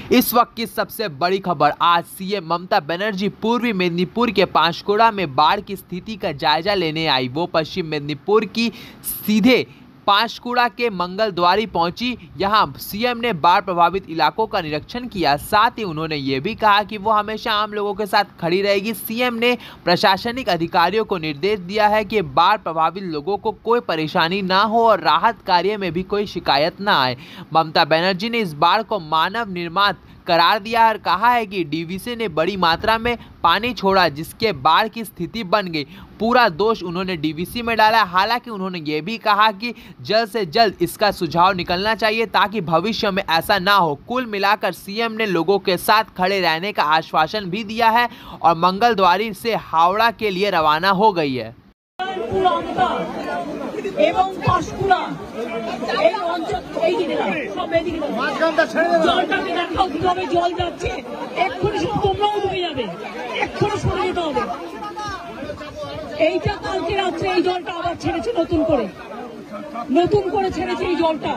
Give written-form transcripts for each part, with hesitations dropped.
इस वक्त की सबसे बड़ी खबर। आज सीएम ममता बनर्जी पूर्वी मेदिनीपुर के पांशकुड़ा में बाढ़ की स्थिति का जायजा लेने आई। वो पश्चिम मेदिनीपुर की सीधे पांशकुड़ा के मंगलद्वारी पहुंची। यहां सीएम ने बाढ़ प्रभावित इलाकों का निरीक्षण किया। साथ ही उन्होंने ये भी कहा कि वो हमेशा आम लोगों के साथ खड़ी रहेगी। सीएम ने प्रशासनिक अधिकारियों को निर्देश दिया है कि बाढ़ प्रभावित लोगों को कोई परेशानी ना हो और राहत कार्य में भी कोई शिकायत ना आए। ममता बनर्जी ने इस बाढ़ को मानव निर्मित करार दिया और कहा है कि डीवीसी ने बड़ी मात्रा में पानी छोड़ा जिसके बाढ़ की स्थिति बन गई। पूरा दोष उन्होंने डीवीसी में डाला। हालांकि उन्होंने ये भी कहा कि जल्द से जल्द इसका सुझाव निकलना चाहिए ताकि भविष्य में ऐसा ना हो। कुल मिलाकर सीएम ने लोगों के साथ खड़े रहने का आश्वासन भी दिया है और मंगलद्वारी से हावड़ा के लिए रवाना हो गई है। এবং পাঁশকুড়া এই অঞ্চল এই দিকে সব এদিকে জলটাকে দেখাও কিভাবে জল যাচ্ছে। এক্ষুনি সব তোমরাও ডুবে যাবে, এক্ষুনি সরে যেতে হবে। এইটা কালকে রাত্রে এই জলটা আবার ছেড়েছে নতুন করে ছেড়েছে এই জলটা।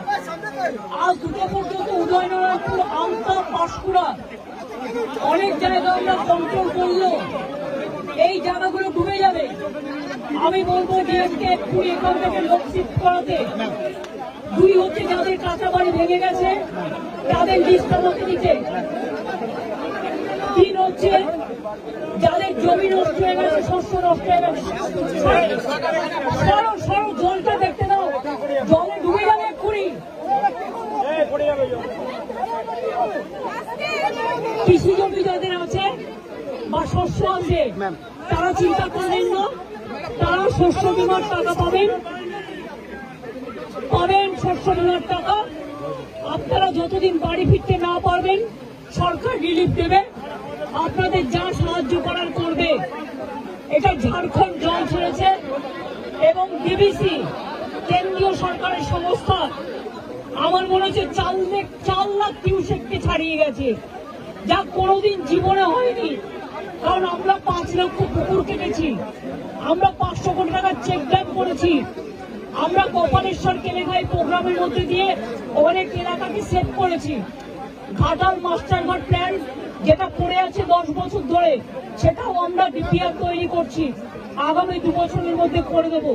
আজ দুটো পর্যন্ত উদয়নারায়ণপুর, আমতা, পাঁশকুড়া অনেক জায়গা আমরা কন্ট্রোল করলো, এই জায়গাগুলো ডুবে যাবে। আমি বলবো ডিএমকে এক্ষুনি এখান থেকে লোক শিফট করাতে। দুই হচ্ছে যাদের কাঁচা বাড়ি ভেঙে গেছে তাদের লিস্টটা মধ্যে দিতে। তিন হচ্ছে যাদের জমি নষ্ট হয়ে গেছে, শস্য নষ্ট হয়ে গেছে, সরো জলটা দেখতে দাও, জলে ডুবে যাবে এক্ষুনি। কৃষি জমি যাদের আছে বা শস্য আছে তারা চিন্তা করবেন না, তারা শস্য বীমার টাকা পাবেন শস্য বীমার টাকা। আপনারা যতদিন বাড়ি ফিরতে না পারবেন সরকার রিলিফ দেবে, আপনাদের যা সাহায্য করার করবে। এটা ঝাড়খণ্ড জল ছেড়েছে এবং ডিবিসি কেন্দ্রীয় সরকারের সংস্থা আমার মনে হচ্ছে 4 লাখ কিউসেককে ছাড়িয়ে গেছে, যা কোনোদিন জীবনে হয়নি। কারণ আমরা 5 লক্ষ পুকুর কেটেছি, আমরা 500 কোটি টাকার চেক ড্যাম করেছি, আমরা কপালেশ্বর কেলেঙ্গাই প্রোগ্রামের মধ্যে দিয়ে অনেক এলাকাকে সেভ করেছি। ঘাটাল মাস্টারঘাট প্ল্যান যেটা পড়ে আছে 10 বছর ধরে, সেটাও আমরা ডিপিআর তৈরি করছি, আগামী 2 বছরের মধ্যে করে দেব।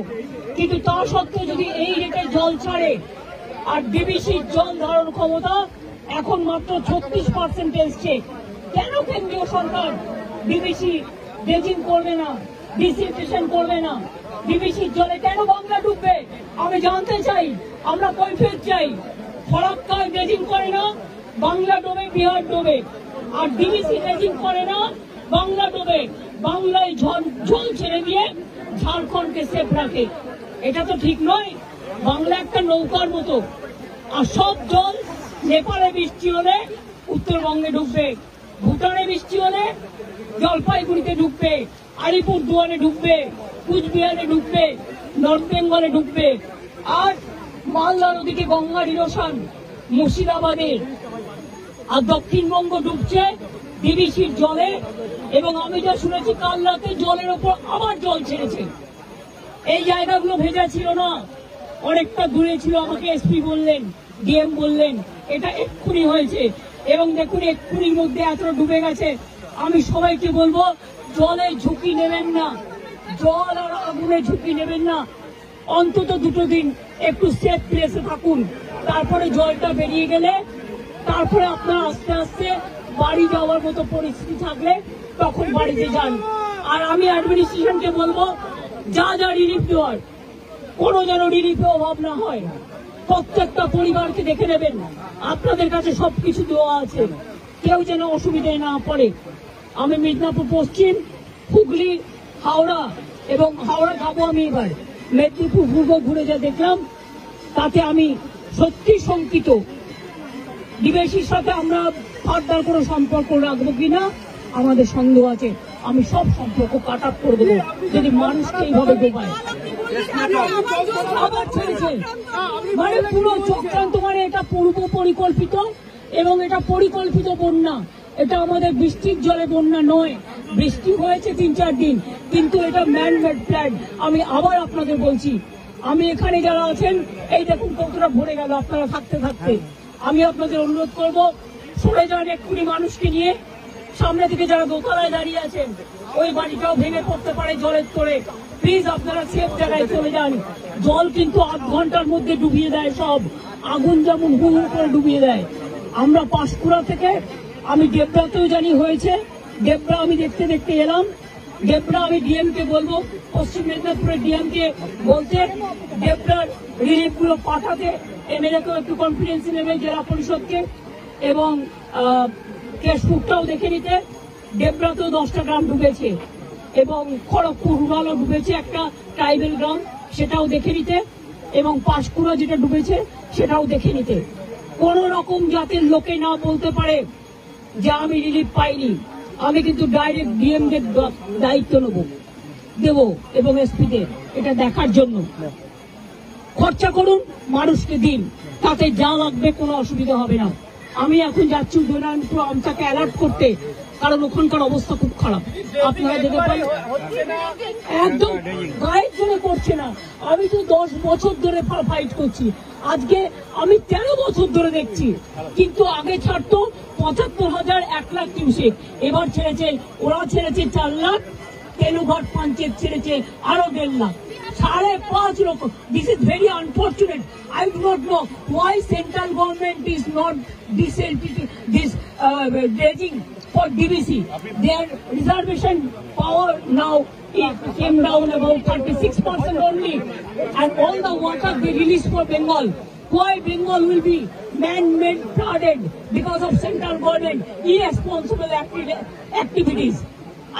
কিন্তু তা সত্ত্বেও যদি এই রেটে জল ছাড়ে আর ডিবিসির জল ধারণ ক্ষমতা এখন মাত্র 36% এসছে, কেন কেন্দ্রীয় সরকার ডিবিসি ড্রেজিং করবে না, ডিসিলটেশন করবে না? ডিবিসির জলে কেন বাংলা ডুববে আমি জানতে চাই, আমরা কৈফিয়ত চাই। ফরাক্কায় ড্রেজিং করে না, বাংলা ডোবে, বিহার ডোবে। আর ডিবিসি ড্রেজিং করে না, বাংলা ডোবে। বাংলায় জল ছেড়ে দিয়ে ঝাড়খণ্ডকে সেফ রাখে। এটা তো ঠিক নয়। বাংলা একটা নৌকার মতো, আর সব জল নেপালে বৃষ্টি হলে উত্তরবঙ্গে ঢুকবে, ভুটানে বৃষ্টি হলে জলপাইগুড়িতে ঢুকবে, আলিপুরদুয়ারে ঢুকবে, কুচবিহারে ঢুকবে, নর্থ বেঙ্গলে ঢুকবে। আর মালদার ওদিকে গঙ্গার ইরোশন মুর্শিদাবাদে, আর দক্ষিণবঙ্গ ডুবছে ডিবিসির জলে। এবং আমি যা শুনেছি কাল রাতে জলের ওপর আবার জল ছেড়েছে। এই জায়গাগুলো ভেজা ছিল না, অনেকটা দূরে ছিল। আমাকে এসপি বললেন, ডিএম বললেন এটা এক্ষুনি হয়েছে। এবং দেখুন এক্ষুনির মধ্যে এতটা ডুবে গেছে। আমি সবাইকে বলবো জলে ঝুঁকি নেবেন না, জল আর আগুনে ঝুঁকি নেবেন না। অন্তত 2 দিন একটু সেফ প্লেসে থাকুন, তারপরে জলটা বেরিয়ে গেলে তারপরে আপনারা আস্তে আস্তে বাড়ি যাওয়ার মতো পরিস্থিতি থাকলে তখন বাড়িতে যান। আর আমি অ্যাডমিনিস্ট্রেশনকে বলবো যা রিলিফ দেওয়ার কোনো যেন রিলিফে অভাব না হয়। প্রত্যেকটা পরিবারকে দেখে নেবেন, আপনাদের কাছে সবকিছু দেওয়া আছে, কেউ যেন অসুবিধায় না পড়ে। আমি মিদনাপুর পশ্চিম, হুগলি, হাওড়া এবং হাওড়া যাবো আমি এবার। মেদিনীপুর পূর্ব ঘুরে যা দেখলাম তাতে আমি সত্যি শঙ্কিত। ডিবিসির সাথে আমরা ফার্দার কোনো সম্পর্ক রাখবো কিনা আমাদের সন্দেহ আছে। আমি সব সম্পর্ক কাট আপ করে দেবো যদি মানুষকে এইভাবে ডোবায়। আবার ছেড়েছে মানে পুরো চক্রান্ত, মানে এটা পূর্ব পরিকল্পিত এবং এটা পরিকল্পিত বন্যা। এটা আমাদের বৃষ্টির জলে বন্যা নয়। বৃষ্টি হয়েছে 3-4 দিন, কিন্তু এটা ম্যান মেড প্ল্যান। আমি আবার আপনাদের বলছি, আমি এখানে যারা আছেন এই দেখুন কতটা ভরে গেল আপনারা থাকতে থাকতে। আমি আপনাদের অনুরোধ করব সরে যান এক্ষুনি মানুষকে নিয়ে। সামনে থেকে যারা দোতলায় দাঁড়িয়ে আছেন, ওই বাড়িটাও ভেঙে পড়তে পারে জলের তোড়ে। প্লিজ আপনারা সেফ জায়গায় চলে যান। জল কিন্তু আধ ঘন্টার মধ্যে ডুবিয়ে দেয় সব, আগুন যেমন হু হু করে ডুবিয়ে দেয়। আমরা পাঁশকুড়া থেকে, আমি দেবরাতেও জানি হয়েছে, দেবরা আমি দেখতে দেখতে এলাম। দেবরা আমি ডিএম কে বলবো, পশ্চিম মেদিনীপুরের ডিএম কে বলতে দেবরার রিলিফ গুলো পাঠাতে, এমএলএ কেও একটু কনফিডেন্স নেবে, জেলা পরিষদকে, এবং কেশপুরটাও দেখে নিতে। দেবরাতেও 10টা গ্রাম ডুবেছে এবং খড়গপুর রুরালও ডুবেছে, একটা ট্রাইবেল গ্রাম, সেটাও দেখে নিতে, এবং পাঁশকুড়া যেটা ডুবেছে সেটাও দেখে নিতে। কোন রকম জাতের লোকে না বলতে পারে যে আমি রিলিফ পাইনি। আমি কিন্তু ডাইরেক্ট ডিএম দের দায়িত্ব দেব এবং এসপি দের এটা দেখার জন্য। খরচা করুন, মানুষকে দিন, তাতে যা লাগবে কোনো অসুবিধা হবে না। আমি এখন যাচ্ছি উদয়নারায়ণপুর আমটাকে অ্যালার্ট করতে, কারণ ওখানকার অবস্থা খুব খারাপ। আপনারা দেখতে পান একদম গায়ের জন্য করছে না। আমি তো 10 বছর ধরে ফাইট করছি, আজকে আমি 13 বছর ধরে দেখছি। কিন্তু আগে ছাড়তো 75,000, 1 লাখ কিউসেক, এবার ছেড়েছে, ওরা ছেড়েছে 4 লাখ, তেনুঘাট পঞ্চায়েত ছেড়েছে আরো 1.5 লাখ, 5.5 লক্ষ। This is very unfortunate. I do not know why central government is not this dredging for DBC. Their reservation power now it came down about 36% only, and all the water they release for Bengal. Why Bengal will be man-made flooded because of central government irresponsible activities?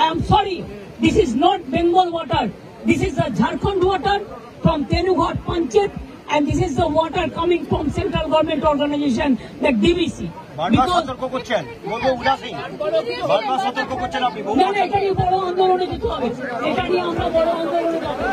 I am sorry, this is not Bengal water. This is the Jharkhand water from Tenughat Panchayat, and this is the water coming from central government organization, the DBC. এটা নিয়ে বড় আন্দোলনে যেতে হবে, এটা নিয়ে আমরা বড় আন্দোলনে যাবো।